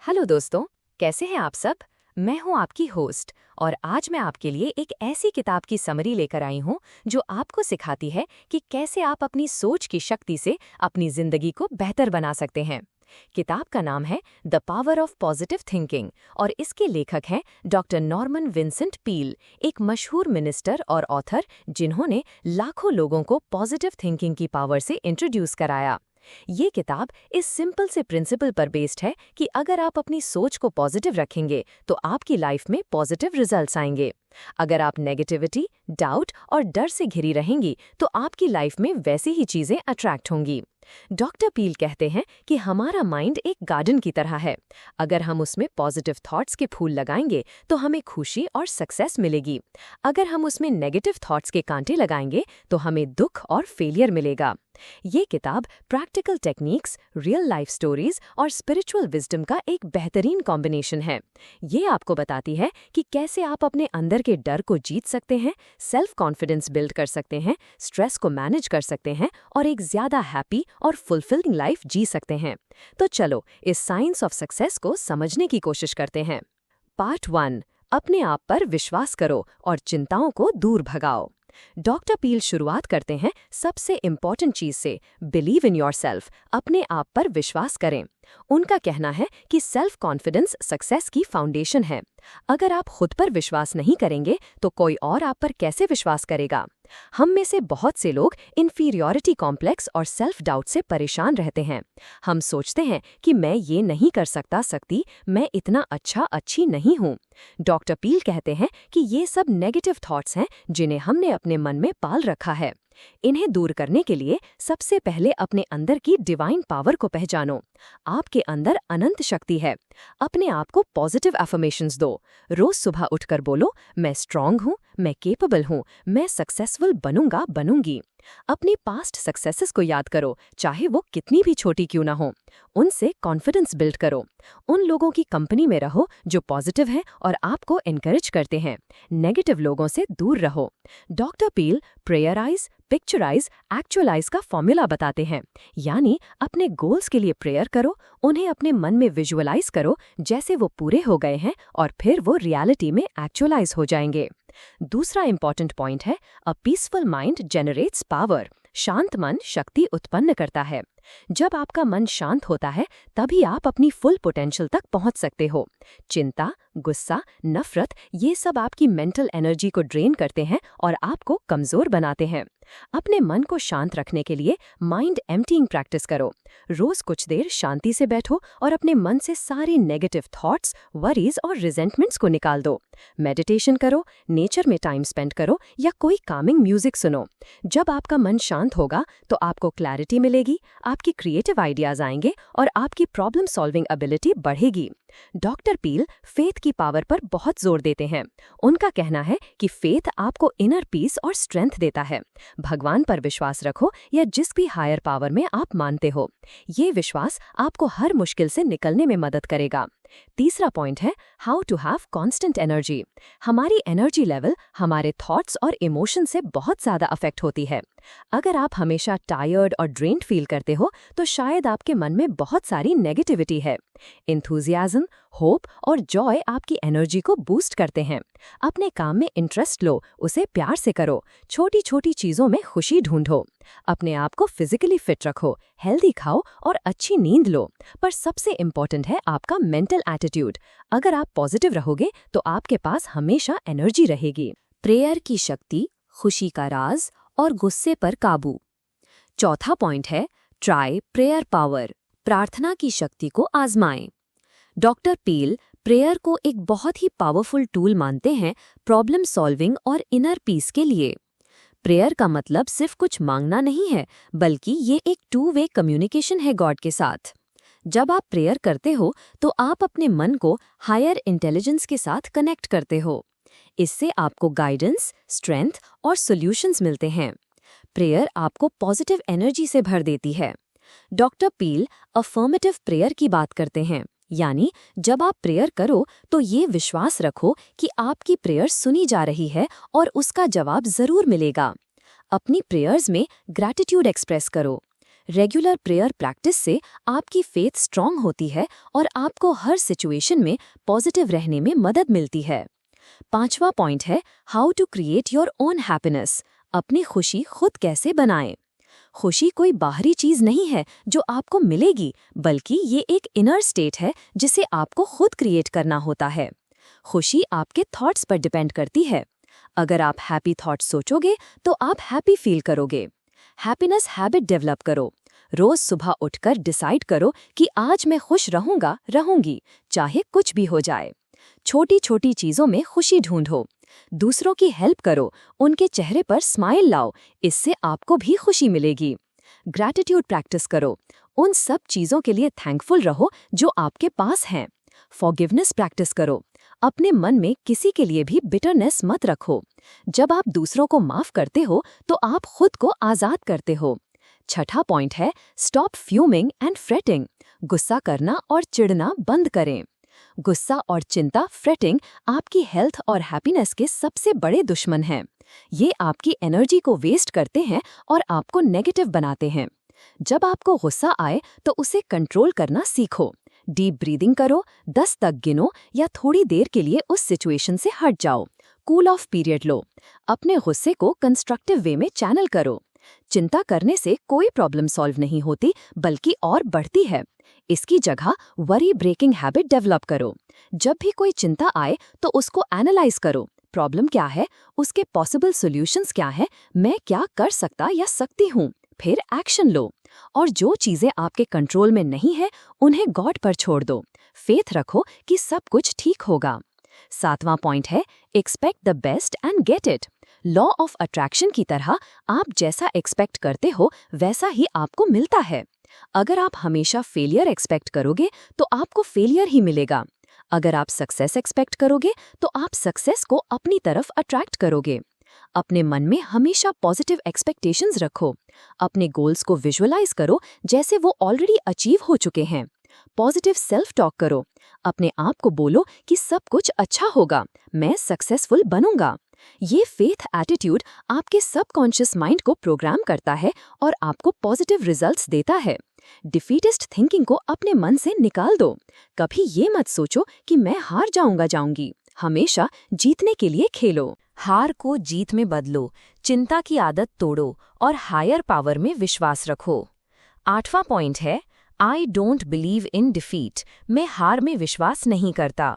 Hello दोस्तों, कैसे हैं आप सब। मैं हूं आपकी होस्ट और आज मैं आपके लिए एक ऐसी किताब की समरी लेकर आई हूं जो आपको सिखाती है कि कैसे आप अपनी सोच की शक्ति से अपनी जिंदगी को बेहतर बना सकते हैं। किताब का नाम है the power of positive thinking और इसके लेखक हैं डॉक्टर नॉर्मन विंसेंट पील, एक मशहूर मिनिस्टर और ऑथर जिन्होंने लाखों लोगों को पॉजिटिव थिंकिंग की पावर से इंट्रोड्यूस कराया। ये किताब इस सिंपल से प्रिंसिपल पर बेस्ड है कि अगर आप अपनी सोच को पॉजिटिव रखेंगे तो आपकी लाइफ में पॉजिटिव रिजल्ट्स आएंगे। अगर आप नेगेटिविटी, डाउट और डर से घिरी रहेंगी तो आपकी लाइफ में वैसी ही चीजें अट्रैक्ट होंगी। डॉक्टर पील कहते हैं कि हमारा माइंड एक गार्डन की तरह है। अगर हम उसमें पॉजिटिव थॉट्स के फूल लगाएंगे तो हमें खुशी और सक्सेस मिलेगी। अगर हम उसमें नेगेटिव थॉट्स के कांटे लगाएंगे तो हमें दुख और फेलियर मिलेगा। ये किताब practical techniques, real life stories और स्पिरिचुअल विजडम का एक बेहतरीन कॉम्बिनेशन है। ये आपको बताती है कि कैसे आप अपने अंदर के डर को जीत सकते हैं, सेल्फ कॉन्फिडेंस बिल्ड कर सकते हैं, स्ट्रेस को मैनेज कर सकते हैं और एक ज्यादा हैप्पी और फुलफिलिंग लाइफ जी सकते हैं। तो चलो इस साइंस ऑफ सक्सेस को समझने की कोशिश करते हैं। पार्ट 1, अपने आप पर विश्वास करो और चिंताओं को दूर भगाओ। डॉक्टर पील शुरुआत करते हैं सबसे इम्पॉर्टेंट चीज से, बिलीव इन योरसेल्फ, अपने आप पर विश्वास करें। उनका कहना है कि सेल्फ कॉन्फिडेंस सक्सेस की फाउंडेशन है। अगर आप खुद पर विश्वास नहीं करेंगे तो कोई और आप पर कैसे विश्वास करेगा। हम में से बहुत से लोग इन्फीरियॉरिटी कॉम्प्लेक्स और सेल्फ डाउट से परेशान रहते हैं। हम सोचते हैं कि मैं ये नहीं कर सकती, मैं इतना अच्छी नहीं हूँ। डॉक्टर पील कहते हैं कि ये सब नेगेटिव थॉट्स हैं जिन्हें हमने अपने मन में पाल रखा है। इन्हें दूर करने के लिए सबसे पहले अपने अंदर की डिवाइन पावर को पहचानो। आपके अंदर अनंत शक्ति है। अपने आप को पॉजिटिव अफर्मेशंस दो। रोज सुबह उठकर बोलो, मैं स्ट्रांग हूँ, मैं केपेबल हूँ, मैं सक्सेसफुल बनूंगी। अपनी पास्ट सक्सेसेस को याद करो, चाहे वो कितनी भी छोटी क्यों ना हो। उनसे कॉन्फिडेंस बिल्ड करो। उन लोगों की कंपनी में रहो जो पॉजिटिव हैं और आपको एनकरेज करते हैं। नेगेटिव लोगों से दूर रहो। डॉक्टर पील प्रेयराइज, पिक्चराइज, एक्चुअलाइज का फॉर्मूला बताते हैं। यानी अपने गोल्स के लिए प्रेयर करो, उन्हें अपने मन में विजुअलाइज करो जैसे वो पूरे हो गए हैं और फिर वो रियलिटी में एक्चुअलाइज हो जाएंगे। दूसरा इंपॉर्टेंट पॉइंट है, a peaceful mind generates power. शांत मन शक्ति उत्पन्न करता है। जब आपका मन शांत होता है तभी आप अपनी फुल पोटेंशियल तक पहुंच सकते हो। चिंता, गुस्सा, नफरत, ये सब आपकी मेंटल एनर्जी को ड्रेन करते हैं और आपको कमजोर बनाते हैं। अपने मन को शांत रखने के लिए माइंड एम्प्टीइंग प्रैक्टिस करो। रोज कुछ देर शांति से बैठो और अपने मन से सारे नेगेटिव थॉट्स, वरीज और रिजेंटमेंट्स को निकाल दो। मेडिटेशन करो, नेचर में टाइम स्पेंड करो या कोई कामिंग म्यूजिक सुनो। जब आपका मन शांत होगा तो आपको क्लैरिटी मिलेगी, आपकी क्रिएटिव आइडियाज आएंगे और आपकी प्रॉब्लम सॉल्विंग एबिलिटी बढ़ेगी। डॉक्टर पील फेथ की पावर पर बहुत जोर देते हैं। उनका कहना है कि फेथ आपको इनर पीस और स्ट्रेंथ देता है। भगवान पर विश्वास रखो या जिस भी हायर पावर में आप मानते हो। ये विश्वास आपको हर मुश्किल से निकलने में मदद करेगा। तीसरा पॉइंट है, how to have constant energy. हमारी एनर्जी लेवल हमारे थॉट्स और इमोशन से बहुत ज्यादा अफेक्ट होती है। अगर आप हमेशा टायर्ड और ड्रेन्ड फील करते हो तो शायद आपके मन में बहुत सारी नेगेटिविटी है। एंथुसियाज्म, होप और जॉय आपकी एनर्जी को बूस्ट करते हैं। अपने काम में इंटरेस्ट लो, उसे प्यार से करो, छोटी छोटी चीजों में खुशी ढूंढो। अपने आप को फिजिकली फिट रखो, हेल्दी खाओ और अच्छी नींद लो। पर सबसे इम्पोर्टेंट है आपका मेंटल एटीट्यूड। अगर आप पॉजिटिव रहोगे तो आपके पास हमेशा एनर्जी रहेगी। प्रेयर की शक्ति, खुशी का राज और गुस्से पर काबू। चौथा पॉइंट है, ट्राई प्रेयर पावर। प्रार्थना की शक्ति को आजमाएं। डॉक्टर पील प्रेयर को एक बहुत ही पावरफुल टूल मानते हैं प्रॉब्लम सॉल्विंग और इनर पीस के लिए। प्रेयर का मतलब सिर्फ कुछ मांगना नहीं है, बल्कि ये एक 2 वे कम्युनिकेशन है गॉड के साथ। जब आप प्रेयर करते हो तो आप अपने मन को हायर इंटेलिजेंस के साथ कनेक्ट करते हो। इससे आपको गाइडेंस, स्ट्रेंथ और सॉल्यूशंस मिलते हैं। प्रेयर आपको पॉजिटिव एनर्जी से भर देती है। डॉक्टर पील अफर्मेटिव प्रेयर की बात करते हैं। यानी जब आप प्रेयर करो तो ये विश्वास रखो कि आपकी प्रेयर सुनी जा रही है और उसका जवाब जरूर मिलेगा। अपनी प्रेयर्स में ग्रैटिट्यूड एक्सप्रेस करो। रेगुलर प्रेयर प्रैक्टिस से आपकी फेथ स्ट्रांग होती है और आपको हर सिचुएशन में पॉजिटिव रहने में मदद मिलती है। 5वां पॉइंट है how to create your own happiness. अपनी खुशी खुद कैसे बनाएं। खुशी कोई बाहरी चीज नहीं है जो आपको मिलेगी, बल्कि ये एक इनर स्टेट है जिसे आपको खुद क्रिएट करना होता है। खुशी आपके थॉट्स पर डिपेंड करती है। अगर आप हैप्पी थॉट्स सोचोगे तो आप हैप्पी फील करोगे। हैप्पीनेस हैबिट डेवलप करो। रोज सुबह उठकर डिसाइड करो कि आज मैं खुश रहूंगी, चाहे कुछ भी हो जाए। छोटी छोटी चीजों में खुशी ढूंढो। दूसरों की हेल्प करो, उनके चेहरे पर स्माइल लाओ, इससे आपको भी खुशी मिलेगी। ग्रैटिट्यूड प्रैक्टिस करो। उन सब चीजों के लिए थैंकफुल रहो जो आपके पास हैं। फॉरगिवनेस प्रैक्टिस करो। अपने मन में किसी के लिए भी बिटरनेस मत रखो। जब आप दूसरों को माफ करते हो तो आप खुद को आजाद करते हो। 6वां पॉइंट है स्टॉप फ्यूमिंग एंड फ्रेटिंग। गुस्सा करना और चिढ़ना बंद करें। गुस्सा और चिंता फ्रेटिंग आपकी हेल्थ और हैप्पीनेस के सबसे बड़े दुश्मन हैं। ये आपकी एनर्जी को वेस्ट करते हैं और आपको नेगेटिव बनाते हैं। जब आपको गुस्सा आए तो उसे कंट्रोल करना सीखो। डीप ब्रीदिंग करो, 10 तक गिनो या थोड़ी देर के लिए उस सिचुएशन से हट जाओ। कूल ऑफ पीरियड लो। अपने गुस्से को कंस्ट्रक्टिव वे में चैनल करो। चिंता करने से कोई प्रॉब्लम सॉल्व नहीं होती, बल्कि और बढ़ती है। इसकी जगह वरी ब्रेकिंग हैबिट डेवलप करो। जब भी कोई चिंता आए तो उसको एनालाइज करो। प्रॉब्लम क्या है, उसके पॉसिबल सॉल्यूशंस क्या है, मैं क्या कर सकता या सकती हूँ। फिर एक्शन लो। और जो चीजें आपके कंट्रोल में नहीं है उन्हें गॉड पर छोड़ दो। फेथ रखो कि सब कुछ ठीक होगा। 7वां पॉइंट है expect the best and get it. Law of attraction की तरह आप जैसा एक्सपेक्ट करते हो वैसा ही आपको मिलता है। अगर आप हमेशा फेलियर एक्सपेक्ट करोगे तो आपको फेलियर ही मिलेगा। अगर आप सक्सेस एक्सपेक्ट करोगे तो आप सक्सेस को अपनी तरफ अट्रैक्ट करोगे। अपने मन में हमेशा पॉजिटिव एक्सपेक्टेशंस रखो। अपने गोल्स को विजुअलाइज करो जैसे वो ऑलरेडी अचीव हो चुके हैं। पॉजिटिव सेल्फ टॉक करो। अपने आप को बोलो कि सब कुछ अच्छा होगा, मैं सक्सेसफुल बनूंगा। ये फेथ एटीट्यूड आपके सबकॉन्शियस माइंड को प्रोग्राम करता है और आपको पॉजिटिव रिजल्ट्स देता है। डिफीटिस्ट थिंकिंग को अपने मन से निकाल दो। कभी ये मत सोचो कि मैं हार जाऊंगी। हमेशा जीतने के लिए खेलो। हार को जीत में बदलो, चिंता की आदत तोड़ो और हायर पावर में विश्वास रखो। 8वां पॉइंट है I don't believe in defeat. मैं हार में विश्वास नहीं करता।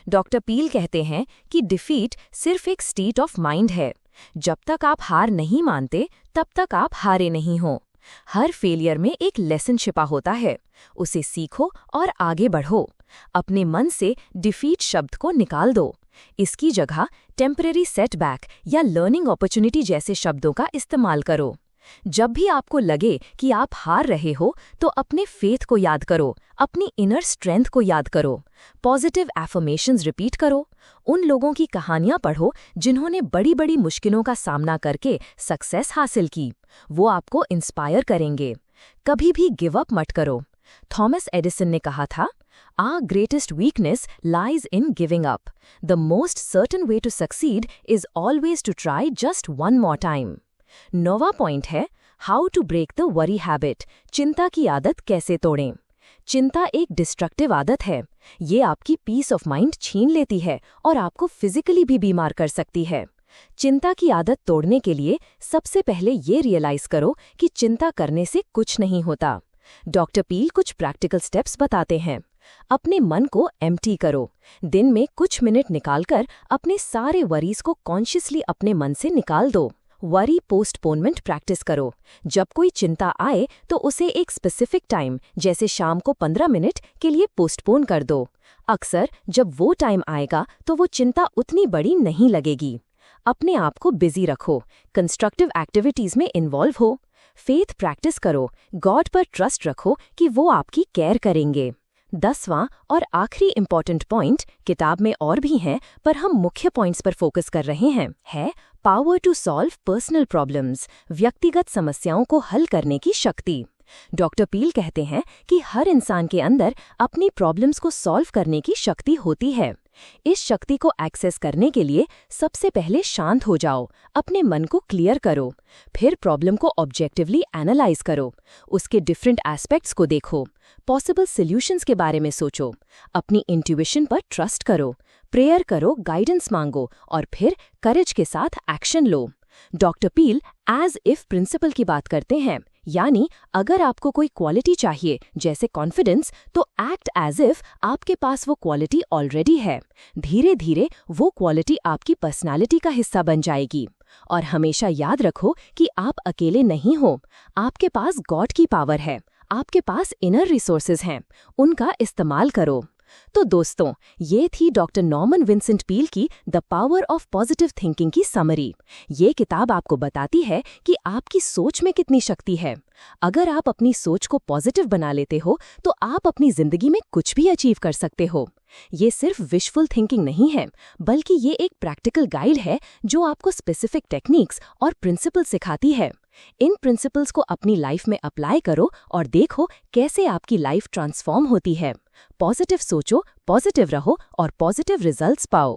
डॉक्टर पील कहते हैं कि डिफीट सिर्फ एक स्टेट ऑफ माइंड है। जब तक आप हार नहीं मानते तब तक आप हारे नहीं हो। हर फेलियर में एक लेसन छिपा होता है, उसे सीखो और आगे बढ़ो। अपने मन से डिफीट शब्द को निकाल दो। इसकी जगह टेम्परेरी सेटबैक या लर्निंग अपॉर्चुनिटी जैसे शब्दों का इस्तेमाल करो। जब भी आपको लगे कि आप हार रहे हो तो अपने फेथ को याद करो, अपनी इनर स्ट्रेंथ को याद करो। पॉजिटिव एफर्मेशंस रिपीट करो। उन लोगों की कहानियां पढ़ो जिन्होंने बड़ी बड़ी मुश्किलों का सामना करके सक्सेस हासिल की। वो आपको इंस्पायर करेंगे। कभी भी गिव अप मत करो। थॉमस एडिसन ने कहा था, Our greatest weakness lies in giving up. The most certain way to succeed is always to try just one more time. 9वां पॉइंट है how to break the worry habit. चिंता की आदत कैसे तोड़ें। चिंता एक डिस्ट्रक्टिव आदत है। ये आपकी पीस ऑफ माइंड छीन लेती है और आपको फिजिकली भी बीमार कर सकती है। चिंता की आदत तोड़ने के लिए सबसे पहले ये रियलाइज करो कि चिंता करने से कुछ नहीं होता। डॉक्टर पील कुछ प्रैक्टिकल स्टेप्स बताते हैं। अपने मन को एम्प्टी करो। दिन में कुछ मिनट निकालकर अपने सारे वरीज को कॉन्शियसली अपने मन से निकाल दो। वरी पोस्टपोनमेंट प्रैक्टिस करो। जब कोई चिंता आए तो उसे एक स्पेसिफिक टाइम जैसे शाम को 15 मिनट के लिए पोस्टपोन कर दो। अक्सर जब वो टाइम आएगा तो वो चिंता उतनी बड़ी नहीं लगेगी। अपने आप को बिजी रखो। कंस्ट्रक्टिव एक्टिविटीज में इन्वॉल्व हो। फेथ प्रैक्टिस करो। गॉड पर ट्रस्ट रखो कि वो आपकी केयर करेंगे। 10वां और आखिरी इम्पॉर्टेंट पॉइंट, किताब में और भी हैं पर हम मुख्य पॉइंट्स पर फोकस कर रहे हैं, है power to solve personal problems. व्यक्तिगत समस्याओं को हल करने की शक्ति। डॉक्टर पील कहते हैं कि हर इंसान के अंदर अपनी प्रॉब्लम्स को सॉल्व करने की शक्ति होती है। इस शक्ति को एक्सेस करने के लिए सबसे पहले शांत हो जाओ, अपने मन को क्लियर करो, फिर प्रॉब्लम को ऑब्जेक्टिवली एनालाइज करो, उसके डिफरेंट एस्पेक्ट्स को देखो, पॉसिबल सॉल्यूशंस के बारे में सोचो, अपनी इंट्यूइशन पर ट्रस्ट करो, प्रेयर करो, गाइडेंस मांगो और फिर करेज के साथ एक्शन लो। Doctor Peale as if principle की बात करते हैं, यानी अगर आपको कोई क्वालिटी चाहिए जैसे कॉन्फिडेंस, तो एक्ट एज इफ आपके पास वो क्वालिटी ऑलरेडी है। धीरे धीरे वो क्वालिटी आपकी पर्सनालिटी का हिस्सा बन जाएगी। और हमेशा याद रखो कि आप अकेले नहीं हो, आपके पास गॉड की पावर है, आपके पास इनर रिसोर्सेज हैं, उनका इस्तेमाल करो। तो दोस्तों, ये थी डॉक्टर नॉर्मन विंसेंट पील की the power of positive thinking की समरी। ये किताब आपको बताती है कि आपकी सोच में कितनी शक्ति है। अगर आप अपनी सोच को पॉजिटिव बना लेते हो तो आप अपनी जिंदगी में कुछ भी अचीव कर सकते हो। ये सिर्फ विशफुल थिंकिंग नहीं है, बल्कि ये एक प्रैक्टिकल गाइड है जो आपको स्पेसिफिक टेक्निक्स और प्रिंसिपल सिखाती है। इन प्रिंसिपल्स को अपनी लाइफ में अप्लाई करो और देखो कैसे आपकी लाइफ ट्रांसफॉर्म होती है। पॉजिटिव सोचो, पॉजिटिव रहो और पॉजिटिव रिजल्ट्स पाओ।